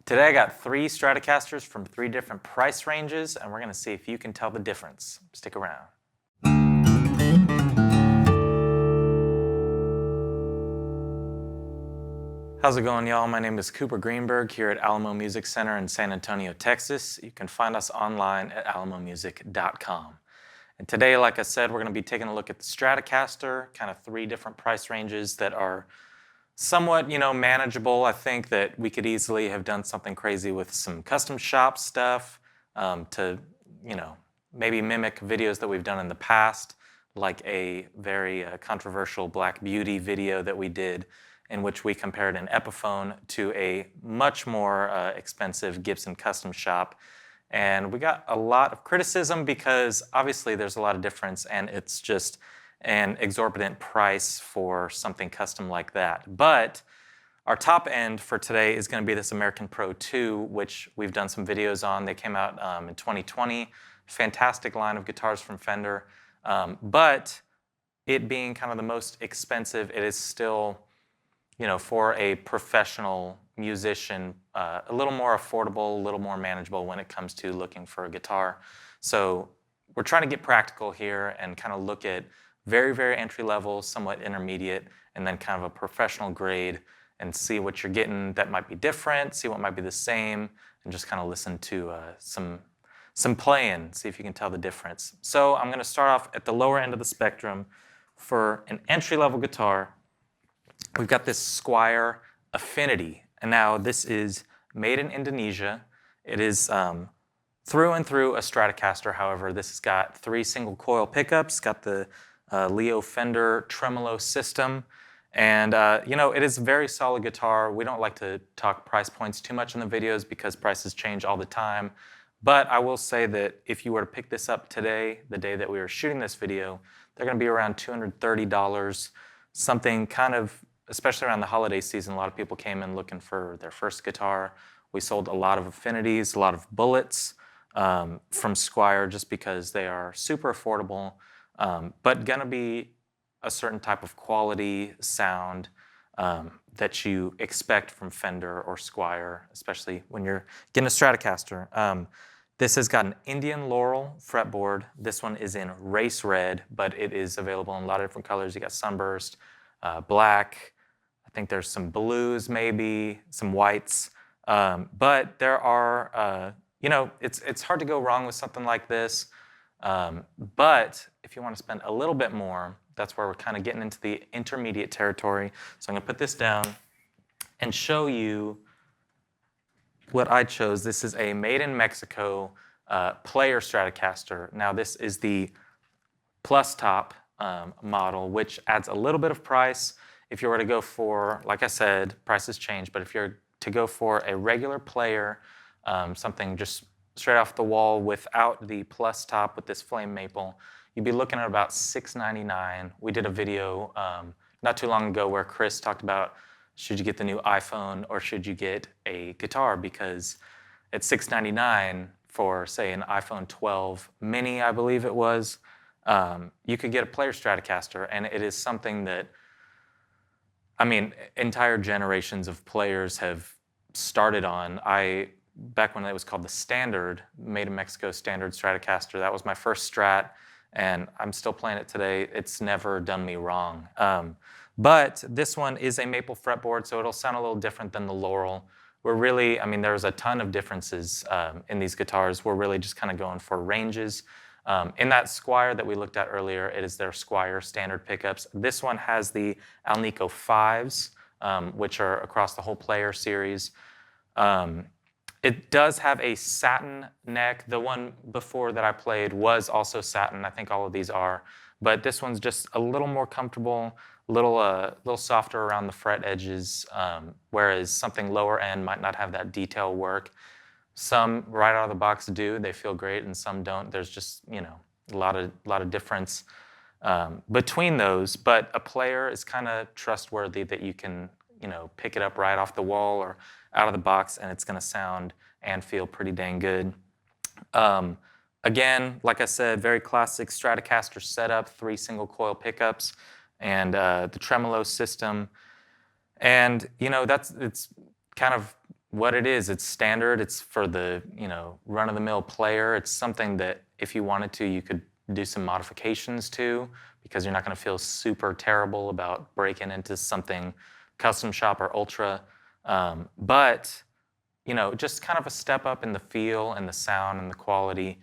Today I got 3 Stratocasters from 3 different price ranges, and we're going to see if you can tell the difference. Stick around. How's it going, y'all? My name is Cooper Greenberg here at Alamo Music Center in San Antonio, Texas. You can find us online at alamomusic.com. And today, like I said, we're going to be taking a look at the Stratocaster, kind of 3 different price ranges that are somewhat, manageable. I think that we could easily have done something crazy with some custom shop stuff to, maybe mimic videos that we've done in the past, like a very controversial Black Beauty video that we did in which we compared an Epiphone to a much more expensive Gibson custom shop. And we got a lot of criticism because obviously there's a lot of difference and it's just an exorbitant price for something custom like that. But our top end for today is going to be this American Pro II, which we've done some videos on. They came out in 2020. Fantastic line of guitars from Fender. But it being kind of the most expensive, it is still, for a professional musician, a little more affordable, a little more manageable when it comes to looking for a guitar. So we're trying to get practical here and kind of look at very, very entry level, somewhat intermediate, and then kind of a professional grade and see what you're getting that might be different, see what might be the same, and just kind of listen to some playing, see if you can tell the difference. So I'm going to start off at the lower end of the spectrum. For an entry level guitar, we've got this Squier Affinity. And now this is made in Indonesia. It is through and through a Stratocaster. However, this has got 3 single coil pickups, got the Leo Fender tremolo system. And, it is a very solid guitar. We don't like to talk price points too much in the videos because prices change all the time. But I will say that if you were to pick this up today, the day that we were shooting this video, they're going to be around $230, something kind of, especially around the holiday season, a lot of people came in looking for their first guitar. We sold a lot of Affinities, a lot of Bullets from Squier just because they are super affordable. But going to be a certain type of quality sound that you expect from Fender or Squier, especially when you're getting a Stratocaster. This has got an Indian Laurel fretboard. This one is in race red, but it is available in a lot of different colors. You got sunburst, black, I think there's some blues maybe, some whites. But there are, it's hard to go wrong with something like this. But if you want to spend a little bit more, that's where we're kind of getting into the intermediate territory. So I'm going to put this down and show you what I chose. This is a made in Mexico Player Stratocaster. Now this is the plus top model, which adds a little bit of price. If you were to go for, like I said, prices change, but if you're to go for a regular Player, something just straight off the wall without the plus top with this flame maple, you'd be looking at about $699. We did a video not too long ago where Chris talked about should you get the new iPhone or should you get a guitar, because at $699 for, say, an iPhone 12 mini, I believe it was, you could get a Player Stratocaster, and it is something that, entire generations of players have started on. Back when it was called the Standard, made in Mexico Standard Stratocaster, that was my first Strat, and I'm still playing it today. It's never done me wrong. But this one is a maple fretboard, so it'll sound a little different than the Laurel. We're really, there's a ton of differences in these guitars. We're really just kind of going for ranges. In that Squier that we looked at earlier, it is their Squier standard pickups. This one has the Alnico 5s, which are across the whole Player series. It does have a satin neck. The one before that I played was also satin. I think all of these are. But this one's just a little more comfortable, a little softer around the fret edges, whereas something lower end might not have that detail work. Some right out of the box do. They feel great, and some don't. There's just, a lot of difference between those. But a Player is kind of trustworthy that you can, pick it up right off the wall or out of the box, and it's going to sound and feel pretty dang good. Again, like I said, very classic Stratocaster setup, 3 single coil pickups, and the tremolo system. And it's kind of what it is, it's standard. It's for the run-of-the-mill player. It's something that if you wanted to, you could do some modifications to, because you're not going to feel super terrible about breaking into something custom shop or ultra. But just kind of a step up in the feel and the sound and the quality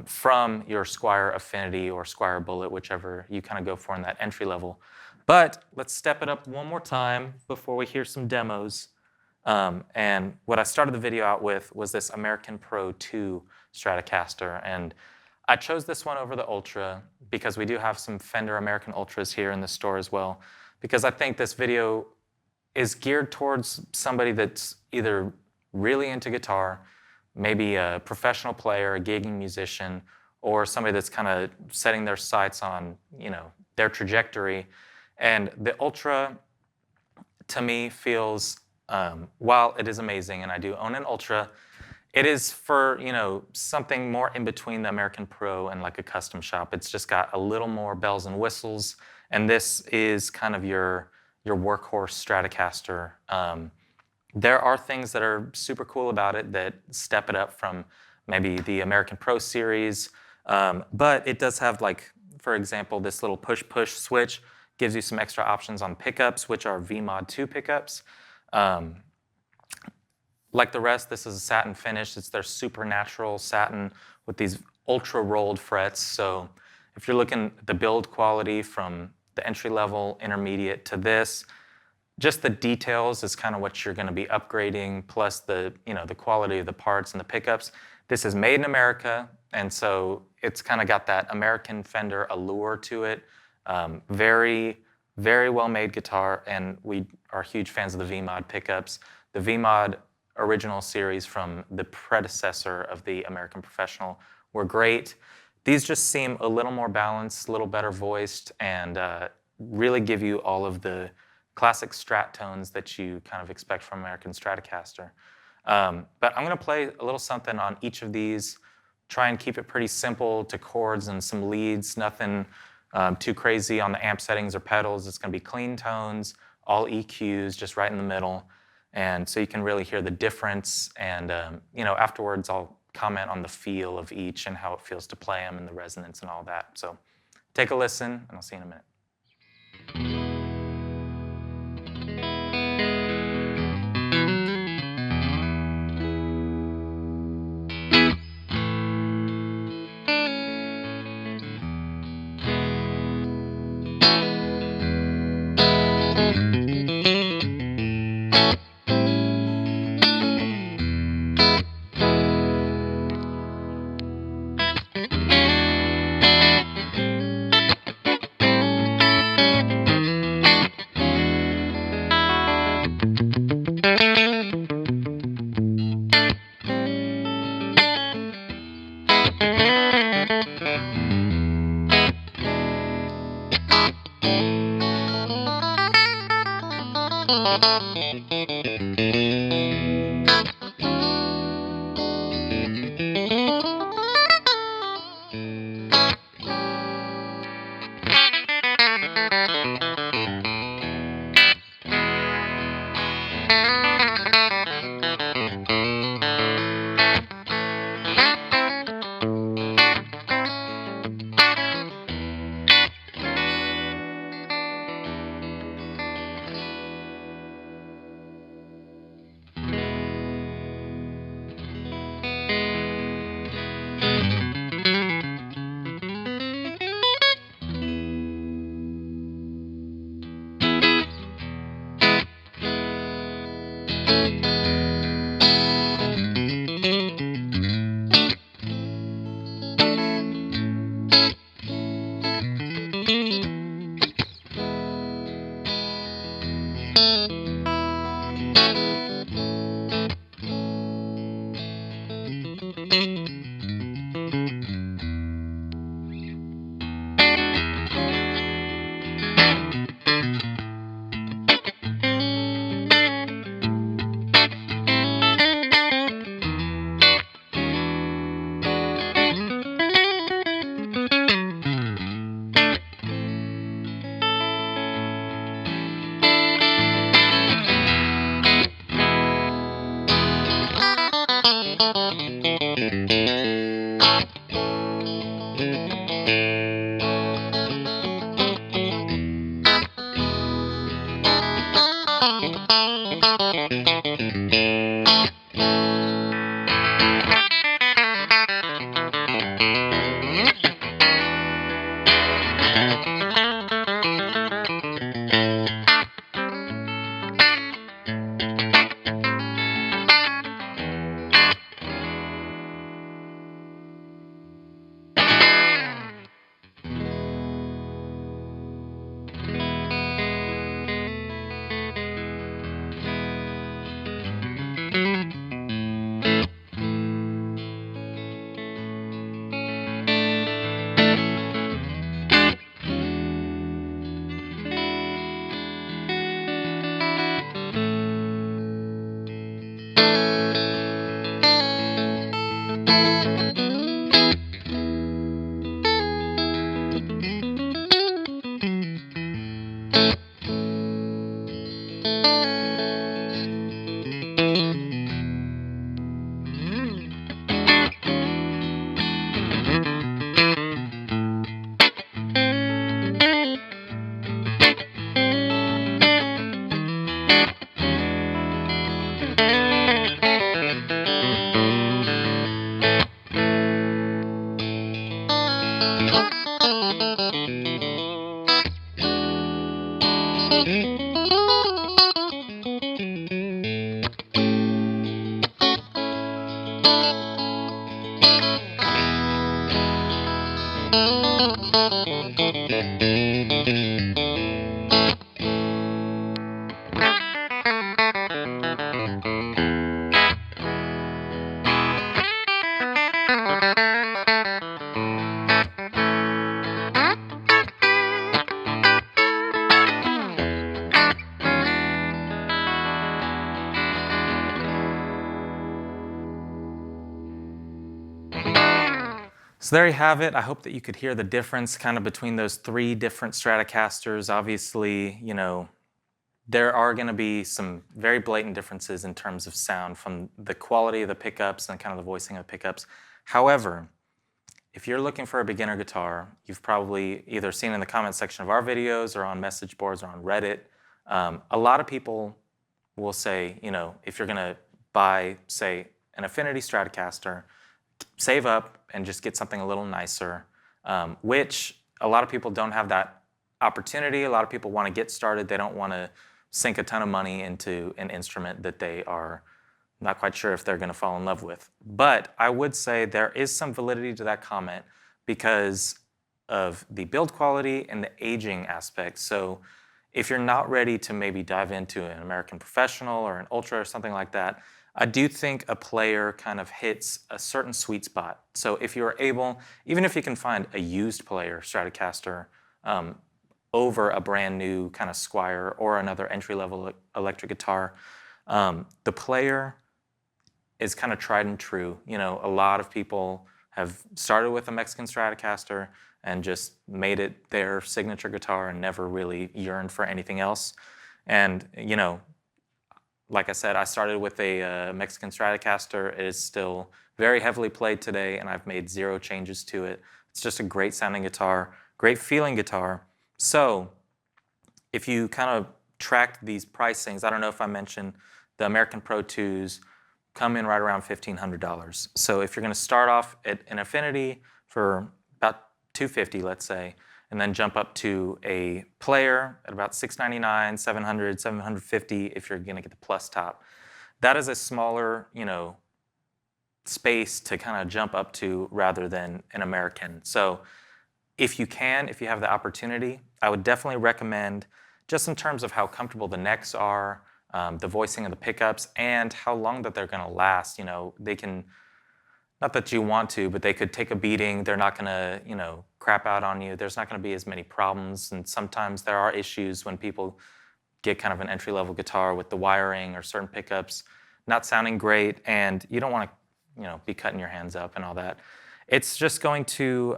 from your Squier Affinity or Squier Bullet, whichever you kind of go for in that entry level. But let's step it up one more time before we hear some demos. And what I started the video out with was this American Pro II Stratocaster. And I chose this one over the Ultra because we do have some Fender American Ultras here in the store as well, because I think this video is geared towards somebody that's either really into guitar, maybe a professional player, a gigging musician, or somebody that's kind of setting their sights on their trajectory. And the Ultra, to me, feels, while it is amazing, and I do own an Ultra, it is for something more in between the American Pro and like a custom shop. It's just got a little more bells and whistles, and this is kind of your workhorse Stratocaster. There are things that are super cool about it that step it up from maybe the American Pro series, but it does have, like, for example, this little push-push switch gives you some extra options on pickups, which are VMod 2 pickups. Like the rest, this is a satin finish. It's their supernatural satin with these ultra rolled frets. So if you're looking at the build quality from the entry level, intermediate to this, just the details is kind of what you're going to be upgrading, plus the the quality of the parts and the pickups. This is made in America, and so it's kind of got that American Fender allure to it. Very, very well-made guitar, and we are huge fans of the VMod pickups. The VMod original series from the predecessor of the American Professional were great. These just seem a little more balanced, a little better voiced, and really give you all of the classic Strat tones that you kind of expect from American Stratocaster. But I'm going to play a little something on each of these, try and keep it pretty simple to chords and some leads, nothing too crazy on the amp settings or pedals. It's going to be clean tones, all EQs, just right in the middle. And so you can really hear the difference. And afterwards, I'll comment on the feel of each and how it feels to play them and the resonance and all that. So take a listen, and I'll see you in a minute. So there you have it. I hope that you could hear the difference kind of between those three different Stratocasters. Obviously, you know, there are going to be some very blatant differences in terms of sound from the quality of the pickups and kind of the voicing of the pickups. However, if you're looking for a beginner guitar, you've probably either seen in the comment section of our videos or on message boards or on Reddit, a lot of people will say, you know, if you're going to buy, say, an Affinity Stratocaster, save up and just get something a little nicer, which a lot of people don't have that opportunity. A lot of people want to get started. They don't want to sink a ton of money into an instrument that they are not quite sure if they're going to fall in love with. But I would say there is some validity to that comment because of the build quality and the aging aspect. So if you're not ready to maybe dive into an American Professional or an Ultra or something like that, I do think a Player kind of hits a certain sweet spot. So if you're able, even if you can find a used Player Stratocaster over a brand new kind of Squier or another entry-level electric guitar, the Player is kind of tried and true. You know, a lot of people have started with a Mexican Stratocaster and just made it their signature guitar and never really yearned for anything else. And, you know, like I said, I started with a Mexican Stratocaster. It is still very heavily played today, and I've made 0 changes to it. It's just a great sounding guitar, great feeling guitar. So if you kind of tracked these pricings, I don't know if I mentioned the American Pro 2s come in right around $1,500. So if you're going to start off at an Affinity for about $250, let's say, and then jump up to a Player at about $699, $700, $750 if you're going to get the plus top. That is a smaller, you know, space to kind of jump up to rather than an American. So if you can, if you have the opportunity, I would definitely recommend, just in terms of how comfortable the necks are, the voicing of the pickups, and how long that they're going to last. You know, they can, not that you want to, but they could take a beating. They're not going to, you know, crap out on you. There's not going to be as many problems. And sometimes there are issues when people get kind of an entry-level guitar with the wiring or certain pickups not sounding great, and you don't want to, you know, be cutting your hands up and all that. It's just going to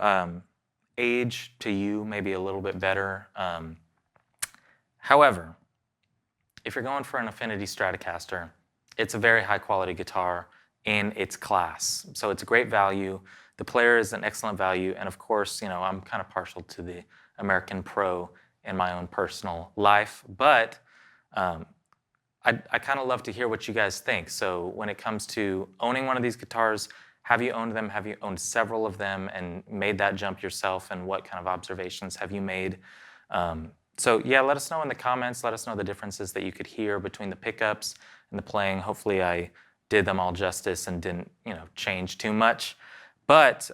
age to you maybe a little bit better. However, if you're going for an Affinity Stratocaster, it's a very high-quality guitar in its class. So it's a great value. The Player is an excellent value. And of course, you know, I'm kind of partial to the American Pro in my own personal life. But I kind of love to hear what you guys think. So when it comes to owning one of these guitars, have you owned them? Have you owned several of them and made that jump yourself? And what kind of observations have you made? So yeah, let us know in the comments. Let us know the differences that you could hear between the pickups and the playing. Hopefully I did them all justice and didn't, you know, change too much. But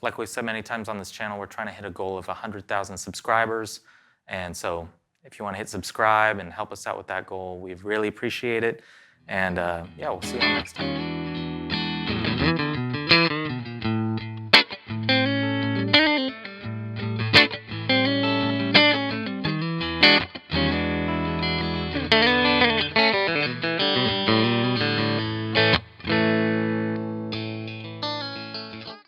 like we've said many times on this channel, we're trying to hit a goal of 100,000 subscribers. And so if you want to hit subscribe and help us out with that goal, we really appreciate it. And yeah, we'll see you all next time.